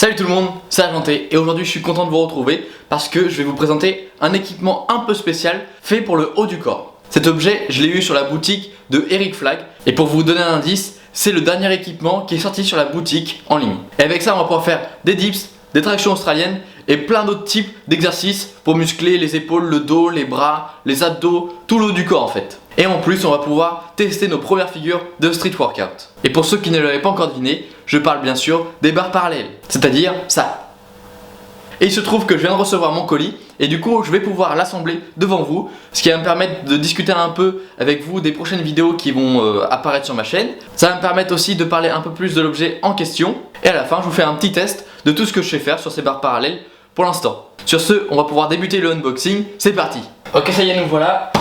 Salut tout le monde, c'est Argenté et aujourd'hui je suis content de vous retrouver parce que je vais vous présenter un équipement un peu spécial fait pour le haut du corps. Cet objet, je l'ai eu sur la boutique de Eric Flag et pour vous donner un indice, c'est le dernier équipement qui est sorti sur la boutique en ligne. Et avec ça, on va pouvoir faire des dips, des tractions australiennes et plein d'autres types d'exercices pour muscler les épaules, le dos, les bras, les abdos, tout le haut du corps en fait. Et en plus, on va pouvoir tester nos premières figures de street workout. Et pour ceux qui ne l'avaient pas encore deviné, je parle bien sûr des barres parallèles, c'est-à-dire ça. Et il se trouve que je viens de recevoir mon colis et du coup je vais pouvoir l'assembler devant vous, ce qui va me permettre de discuter un peu avec vous des prochaines vidéos qui vont apparaître sur ma chaîne. Ça va me permettre aussi de parler un peu plus de l'objet en question et à la fin je vous fais un petit test de tout ce que je sais faire sur ces barres parallèles pour l'instant. Sur ce, on va pouvoir débuter le unboxing, c'est parti. Ok, ça y est, nous voilà.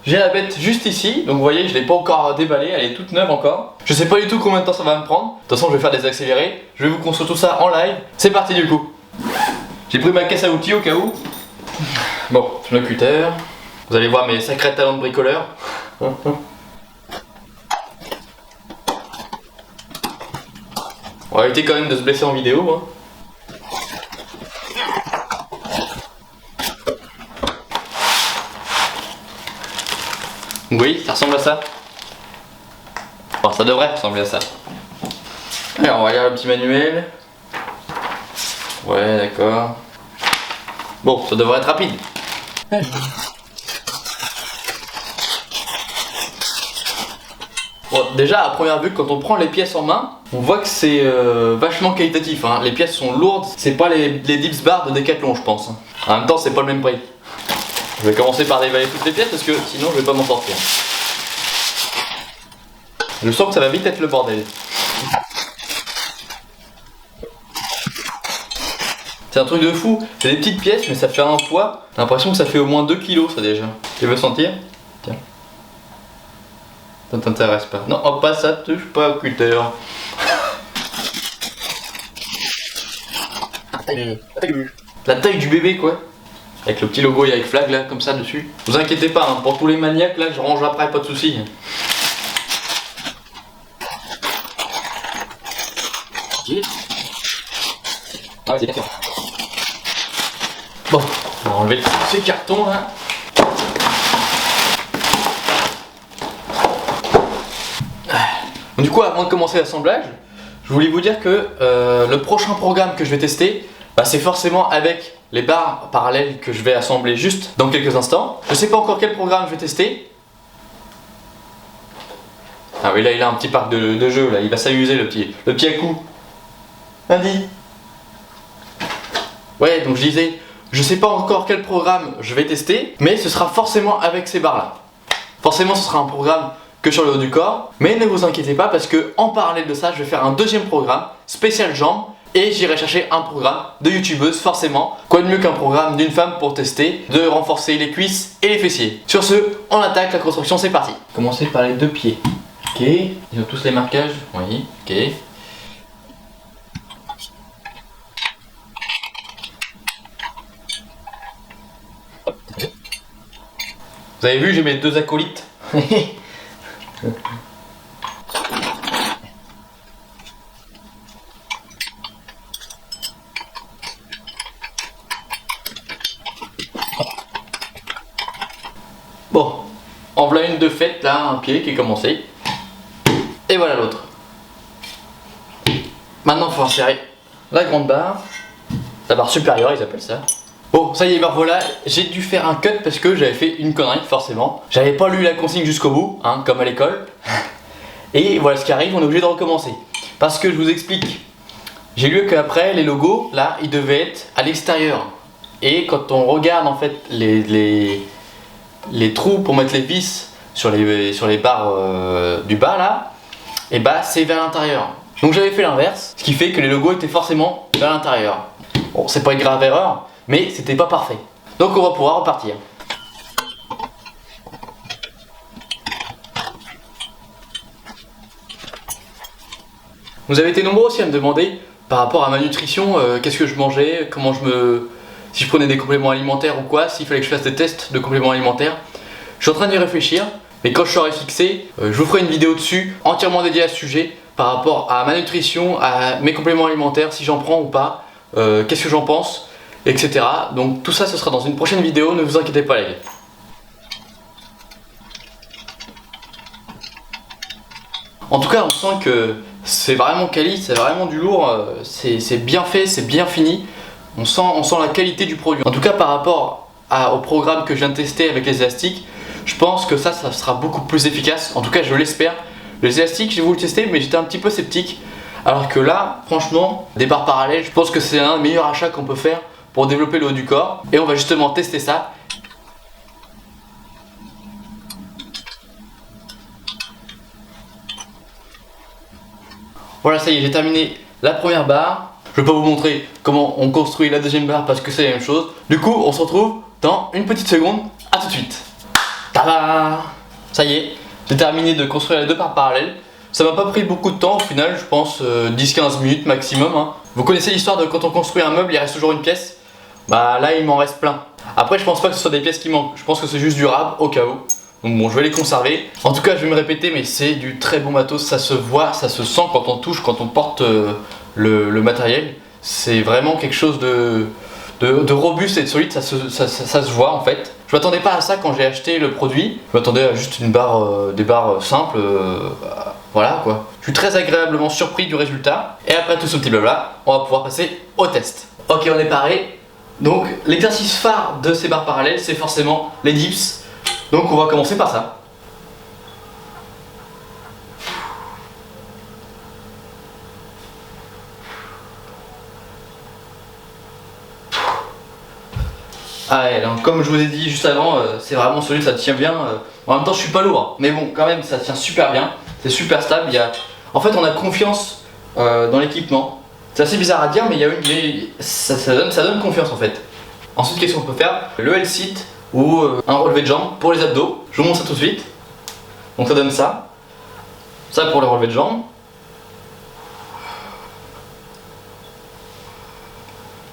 J'ai la bête juste ici, donc vous voyez je l'ai pas encore déballée, elle est toute neuve encore. Je sais pas du tout combien de temps ça va me prendre. De toute façon je vais faire des accélérés, je vais vous construire tout ça en live. C'est parti du coup. J'ai pris ma caisse à outils au cas où. Bon, le cutter. Vous allez voir mes sacrés talents de bricoleur. On va éviter quand même de se blesser en vidéo. Hein. Oui, ça ressemble à ça. Enfin, ça devrait ressembler à ça. Alors, on va lire le petit manuel. Ouais, d'accord. Bon, ça devrait être rapide. Bon, déjà, à première vue, quand on prend les pièces en main, on voit que c'est vachement qualitatif. Hein. Les pièces sont lourdes, c'est pas les dips bars de Decathlon, je pense. En même temps, c'est pas le même prix. Je vais commencer par déballer toutes les pièces parce que sinon je vais pas m'en sortir. Je sens que ça va vite être le bordel. C'est un truc de fou, c'est des petites pièces mais ça fait un poids. J'ai l'impression que ça fait au moins 2 kilos ça déjà. Tu veux sentir? Tiens. Ça t'intéresse pas? Non, hop, pas ça, touche pas au cutter. La taille du bébé quoi. Avec le petit logo Eric Flag là, comme ça dessus. Vous inquiétez pas, hein, pour tous les maniaques là, je range après, pas de soucis. Ah, c'est d'accord. Bon, on va enlever ces cartons là. Du coup, avant de commencer l'assemblage, je voulais vous dire que le prochain programme que je vais tester, bah, c'est forcément avec les barres parallèles que je vais assembler juste dans quelques instants. Je sais pas encore quel programme je vais tester. Ah oui, là il a un petit parc de jeux, là il va s'amuser le petit à-coup. Lundi. Ouais, donc je disais, je sais pas encore quel programme je vais tester, mais ce sera forcément avec ces barres là. Forcément ce sera un programme que sur le haut du corps, mais ne vous inquiétez pas parce que en parallèle de ça, je vais faire un deuxième programme spécial jambes. Et j'irai chercher un programme de youtubeuse forcément. Quoi de mieux qu'un programme d'une femme pour tester de renforcer les cuisses et les fessiers. Sur ce, on attaque la construction, c'est parti. Commencer par les deux pieds. Ok, ils ont tous les marquages. Oui, ok. Vous avez vu, j'ai mes deux acolytes. Bon, en voilà une de faite là, un pied qui est commencé. Et voilà l'autre. Maintenant il faut insérer la grande barre. La barre supérieure ils appellent ça. Bon, ça y est, ben voilà, j'ai dû faire un cut parce que j'avais fait une connerie forcément. J'avais pas lu la consigne jusqu'au bout, hein, comme à l'école. Et voilà ce qui arrive, on est obligé de recommencer. Parce que je vous explique, j'ai lu qu'après les logos, là, ils devaient être à l'extérieur. Et quand on regarde en fait les trous pour mettre les vis sur les barres du bas là, et bah c'est vers l'intérieur. Donc j'avais fait l'inverse, ce qui fait que les logos étaient forcément vers l'intérieur. Bon, c'est pas une grave erreur, mais c'était pas parfait. Donc on va pouvoir repartir. Vous avez été nombreux aussi à me demander par rapport à ma nutrition, qu'est-ce que je mangeais, si je prenais des compléments alimentaires ou quoi, s'il fallait que je fasse des tests de compléments alimentaires. Je suis en train d'y réfléchir, mais quand je serai fixé, je vous ferai une vidéo dessus, entièrement dédiée à ce sujet, par rapport à ma nutrition, à mes compléments alimentaires, si j'en prends ou pas, qu'est-ce que j'en pense, etc. Donc tout ça ce sera dans une prochaine vidéo, ne vous inquiétez pas les gars. En tout cas on sent que c'est vraiment quali, c'est vraiment du lourd, c'est bien fait, c'est bien fini. On sent la qualité du produit. En tout cas par rapport au programme que je viens de tester avec les élastiques, je pense que ça sera beaucoup plus efficace. En tout cas je l'espère. Les élastiques j'ai voulu le tester mais j'étais un petit peu sceptique. Alors que là franchement des barres parallèles, je pense que c'est un des meilleurs achats qu'on peut faire pour développer le haut du corps. Et on va justement tester ça. Voilà, ça y est, j'ai terminé la première barre. Je vais pas vous montrer comment on construit la deuxième barre parce que c'est la même chose. Du coup, on se retrouve dans une petite seconde. A tout de suite. Tada! Ça y est, j'ai terminé de construire les deux barres parallèles. Ça m'a pas pris beaucoup de temps au final, je pense 10-15 minutes maximum. Hein. Vous connaissez l'histoire de quand on construit un meuble, il reste toujours une pièce. Bah là, il m'en reste plein. Après, je pense pas que ce soit des pièces qui manquent. Je pense que c'est juste durable au cas où. Donc bon, je vais les conserver. En tout cas, je vais me répéter, mais c'est du très bon matos. Ça se voit, ça se sent quand on touche, quand on porte le matériel. C'est vraiment quelque chose de robuste et de solide. Ça se voit en fait. Je m'attendais pas à ça quand j'ai acheté le produit. Je m'attendais à juste une barre, des barres simples. Voilà quoi. Je suis très agréablement surpris du résultat. Et après tout ce petit blabla, on va pouvoir passer au test. Ok, on est paré. Donc, l'exercice phare de ces barres parallèles, c'est forcément les dips. Donc on va commencer par ça. Ah ouais, donc comme je vous ai dit juste avant, c'est vraiment solide, ça tient bien. En même temps je suis pas lourd, mais bon quand même ça tient super bien. C'est super stable. En fait on a confiance dans l'équipement. C'est assez bizarre à dire mais ça donne confiance en fait. Ensuite qu'est-ce qu'on peut faire? Le L-sit ou un relevé de jambes pour les abdos. Je vous montre ça tout de suite. Donc ça donne ça. Ça pour le relevé de jambes.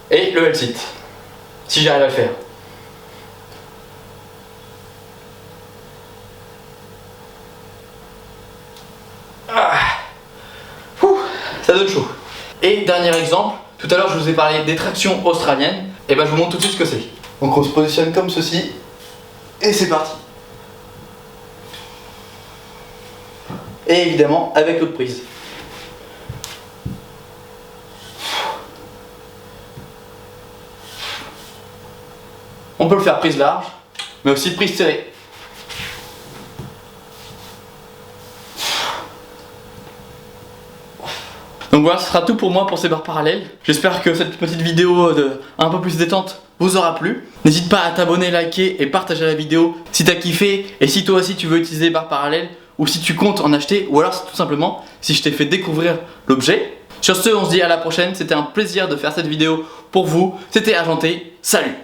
Et le L-sit. Si j'arrive à le faire. Ah. Ça donne chaud. Et dernier exemple, tout à l'heure je vous ai parlé des tractions australiennes. Et ben je vous montre tout de suite ce que c'est. Donc on se positionne comme ceci. Et c'est parti. Et évidemment avec l'autre prise. On peut le faire prise large, mais aussi prise serrée. Donc voilà, ce sera tout pour moi pour ces barres parallèles. J'espère que cette petite vidéo un peu plus détente vous aura plu. N'hésite pas à t'abonner, liker et partager la vidéo si t'as kiffé et si toi aussi tu veux utiliser des barres parallèles ou si tu comptes en acheter ou alors tout simplement si je t'ai fait découvrir l'objet. Sur ce, on se dit à la prochaine. C'était un plaisir de faire cette vidéo pour vous. C'était Argenté. Salut!